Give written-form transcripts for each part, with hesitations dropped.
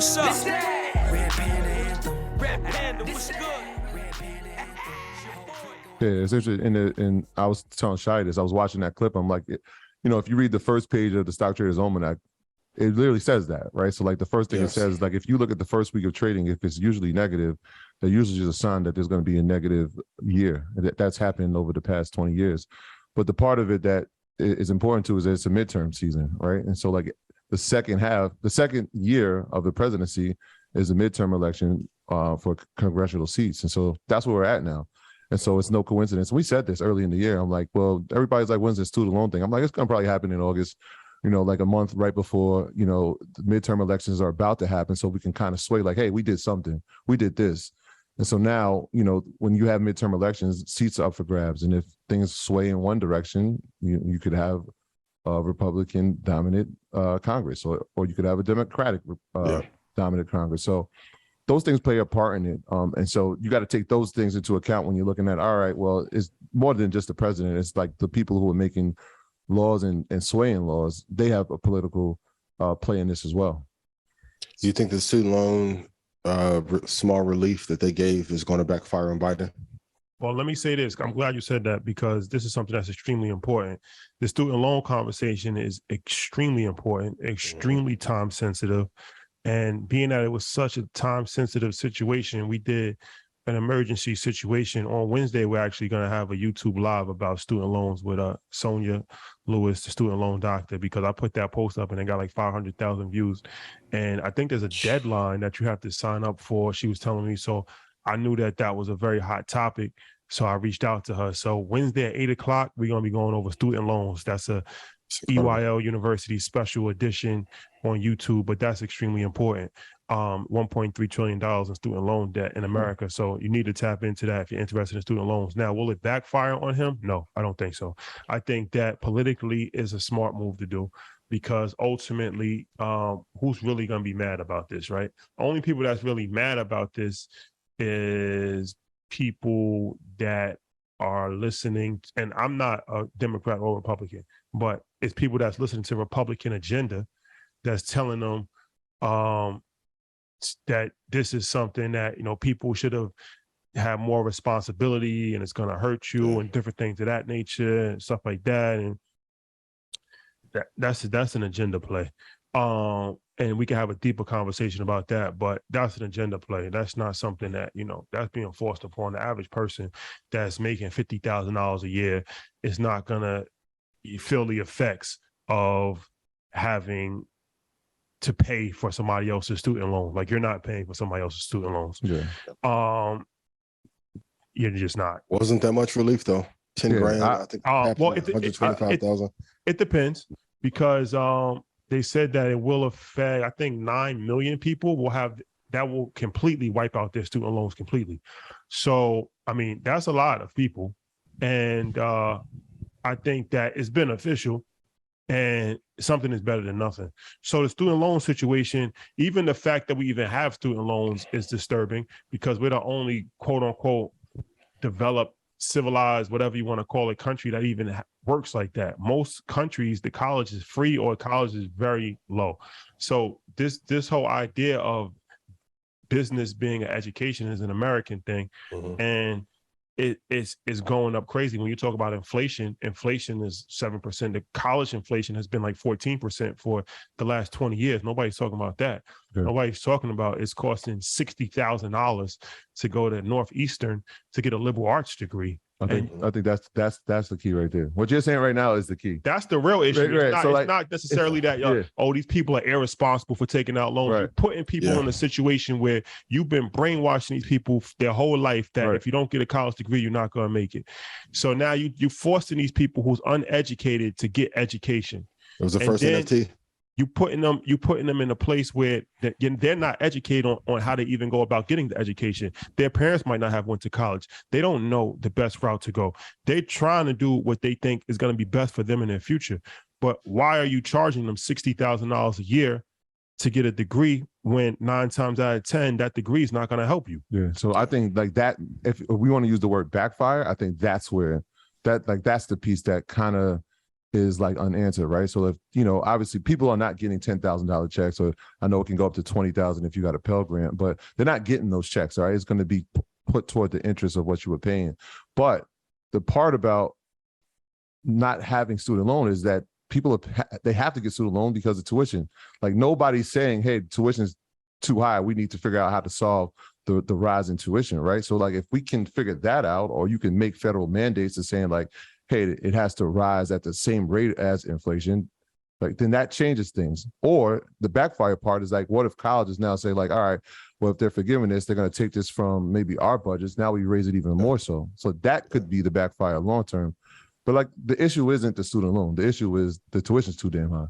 what's up? Red Panda Anthem. Red Panda, what's good? Yeah, it's interesting. And I was telling Shai this. I was watching that clip. I'm like, you know, if you read the first page of the Stock Traders Almanac, it literally says that, right? So like the first thing it says, like if you look at the first week of trading, if it's usually negative, that usually is a sign that there's going to be a negative year. That's happened over the past 20 years. But the part of it that is important too is that it's a midterm season, right? And so like the second year of the presidency is a midterm election for congressional seats. And so that's where we're at now. And so it's no coincidence. We said this early in the year. I'm like, well, everybody's like, when's this student loan thing? I'm like, it's going to probably happen in August, you know, like a month right before, you know, the midterm elections are about to happen. So we can kind of sway like, hey, we did something. We did this. And so now, you know, when you have midterm elections, seats are up for grabs. And if things sway in one direction, you could have a Republican dominant Congress, or you could have a Democratic dominant Congress. So those things play a part in it. And so you got to take those things into account when you're looking at, all right, well, it's more than just the president. It's like the people who are making laws and swaying laws, they have a political play in this as well. Do you think the student loan small relief that they gave is going to backfire on Biden? Well, let me say this. I'm glad you said that, because this is something that's extremely important. The student loan conversation is extremely important, extremely time sensitive. And being that it was such a time sensitive situation, we did an emergency situation. On Wednesday, we're actually going to have a YouTube live about student loans with Sonia Lewis, the student loan doctor, because I put that post up and it got like 500,000 views. And I think there's a deadline that you have to sign up for, she was telling me. So I knew that that was a very hot topic. So I reached out to her. So Wednesday at 8 o'clock, we're going to be going over student loans. That's a EYL University special edition on YouTube, but that's extremely important. $1.3 trillion in student loan debt in America. So you need to tap into that if you're interested in student loans. Now, will it backfire on him? No, I don't think so. I think that politically is a smart move to do, because ultimately, who's really going to be mad about this, right? Only people that's really mad about this is people that are listening, and I'm not a Democrat or Republican, but it's people that's listening to Republican agenda that's telling them that this is something that, you know, people should have more responsibility and it's going to hurt you and different things of that nature and stuff like that. And that's an agenda play. And we can have a deeper conversation about that, but that's an agenda play. That's not something that, you know, that's being forced upon the average person that's making $50,000 a year. Is not going to feel the effects of having to pay for somebody else's student loan. Like, you're not paying for somebody else's student loans. Yeah. You're just not. Wasn't that much relief though? 10 grand, I think. Well, 125,000. It depends, because they said that it will affect, I think 9 million people will completely wipe out their student loans completely. So, I mean, that's a lot of people. And I think that it's beneficial, and something is better than nothing. So the student loan situation, even the fact that we even have student loans, is disturbing, because we're the only quote unquote developed, civilized, whatever you want to call it, country that even works like that. Most countries, the college is free or college is very low. So this whole idea of business being an education is an American thing. And it's going up crazy. When you talk about inflation is 7%. The college inflation has been like 14% for the last 20 years. Nobody's talking about that. Nobody's talking about it's costing $60,000 to go to Northeastern to get a liberal arts degree. I think that's the key right there. What you're saying right now is the key. That's the real issue. Right. It's not necessarily that these people are irresponsible for taking out loans. Right. You're putting people in a situation where you've been brainwashing these people their whole life that if you don't get a college degree, you're not going to make it. So now you're forcing these people who's uneducated to get education. It was the first NFT. You putting them in a place where they're not educated on how to even go about getting the education. Their parents might not have went to college. They don't know the best route to go. They're trying to do what they think is going to be best for them in their future. But why are you charging them $60,000 a year to get a degree when 9 times out of 10 that degree is not going to help you? Yeah. So I think like that, if we want to use the word backfire, I think that's where that's the piece that kind of is like unanswered, right? So if, obviously people are not getting $10,000 checks, or I know it can go up to 20,000 if you got a Pell Grant, but they're not getting those checks, all right? It's going to be put toward the interest of what you were paying. But the part about not having student loan is that people they have to get student loan because of tuition. Like nobody's saying, hey, tuition is too high, we need to figure out how to solve the rise in tuition, right? So like if we can figure that out, or you can make federal mandates to saying like, hey, it has to rise at the same rate as inflation, like then that changes things. Or the backfire part is like, what if colleges now say like, all right, well, if they're forgiving this, they're going to take this from maybe our budgets, now we raise it even more so that could be the backfire long term. But like the issue isn't the student loan, the issue is the tuition's too damn high.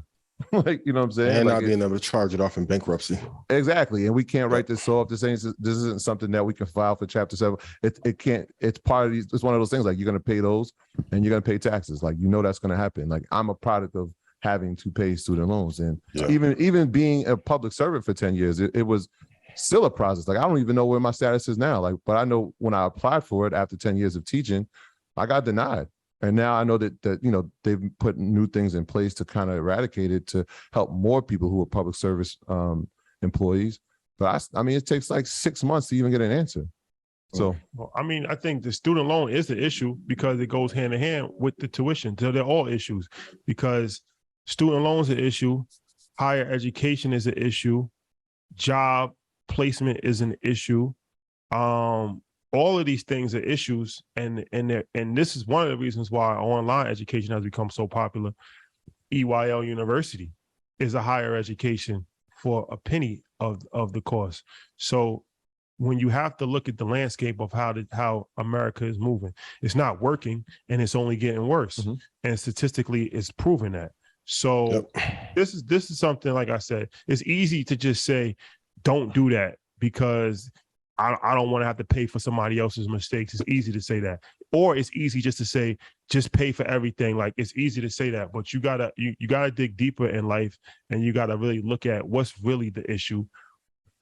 Like, you know what I'm saying? And like not being able to charge it off in bankruptcy. Exactly. And we can't write this off. This isn't something that we can file for Chapter 7. It can't, it's part of these, it's one of those things like you're going to pay those and you're going to pay taxes. Like, that's going to happen. Like I'm a product of having to pay student loans. And even being a public servant for 10 years, it was still a process. Like I don't even know where my status is now. Like, but I know when I applied for it after 10 years of teaching, I got denied. And now I know that they've put new things in place to kind of eradicate it to help more people who are public service employees. But I mean, it takes like 6 months to even get an answer. So, well, I mean, I think the student loan is the issue because it goes hand in hand with the tuition. So they're all issues because student loans are an issue, higher education is an issue, job placement is an issue. All of these things are issues, and this is one of the reasons why online education has become so popular. EYL University is a higher education for a penny of the cost. So when you have to look at the landscape of how America is moving, it's not working and it's only getting worse. Mm-hmm. And statistically, it's proven that. So this is something, like I said, it's easy to just say, don't do that because I don't want to have to pay for somebody else's mistakes. It's easy to say that. Or it's easy just to say, just pay for everything. Like it's easy to say that, but you gotta dig deeper in life and you gotta really look at what's really the issue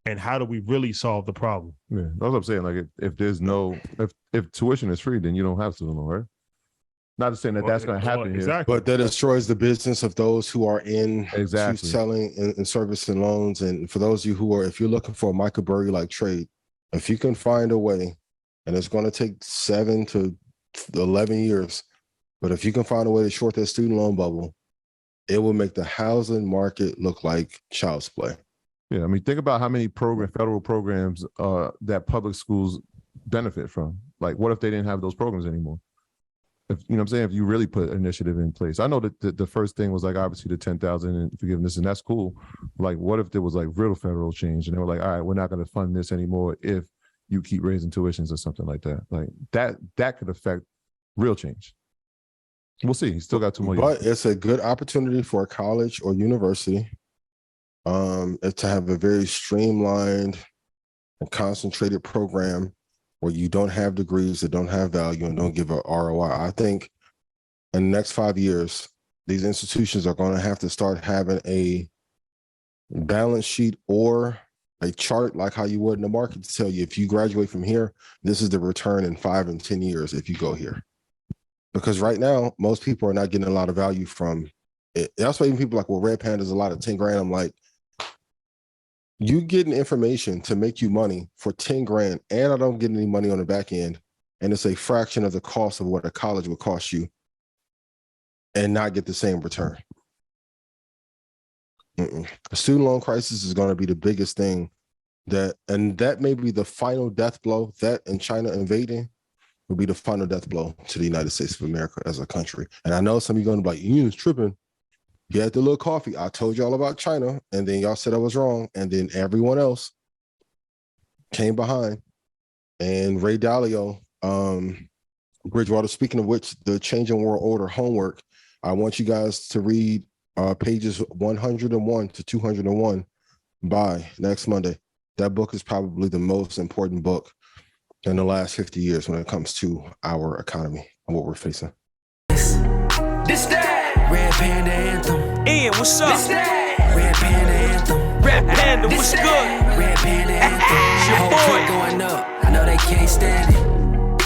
and how do we really solve the problem. Yeah, that's what I'm saying. Like if tuition is free, then you don't have student loan, right? Not to say that's going to happen here. Exactly. But that destroys the business of those who are in exactly selling and servicing loans. And for those of you if you're looking for a Michael Burry-like trade, if you can find a way, and it's going to take 7 to 11 years, but if you can find a way to short that student loan bubble, it will make the housing market look like child's play. Yeah, I mean, think about how many federal programs that public schools benefit from. Like, what if they didn't have those programs anymore? If you know what I'm saying, if you really put an initiative in place. I know that the first thing was like obviously the 10,000 in forgiveness, and that's cool. Like, what if there was like real federal change and they were like, all right, we're not going to fund this anymore if you keep raising tuitions or something like that. Like that could affect real change. We'll see. He's still got 2 more years. But it's a good opportunity for a college or university to have a very streamlined and concentrated program where you don't have degrees that don't have value and don't give a ROI. I think in the next 5 years, these institutions are going to have to start having a balance sheet or a chart like how you would in the market to tell you if you graduate from here, this is the return in 5 and 10 years if you go here. Because right now, most people are not getting a lot of value from it. That's why even people like, well, Red Panda's a lot of 10 grand. I'm like, you getting information to make you money for 10 grand, and I don't get any money on the back end, and it's a fraction of the cost of what a college would cost you, and not get the same return. A student loan crisis is going to be the biggest thing and that may be the final death blow. That and China invading will be the final death blow to the United States of America as a country. And I know some of you are going to be like, you was tripping. You had the little coffee. I told y'all about China, and then y'all said I was wrong, and then everyone else came behind. And Ray Dalio, Bridgewater, speaking of which, the Changing World Order homework, I want you guys to read pages 101 to 201 by next Monday. That book is probably the most important book in the last 50 years when it comes to our economy and what we're facing. This that Red Panda anthem. Ian, what's up? This that Red Panda anthem. Red Panda, what's good? Red Panda anthem. Your boy going up. I know they can't stand it.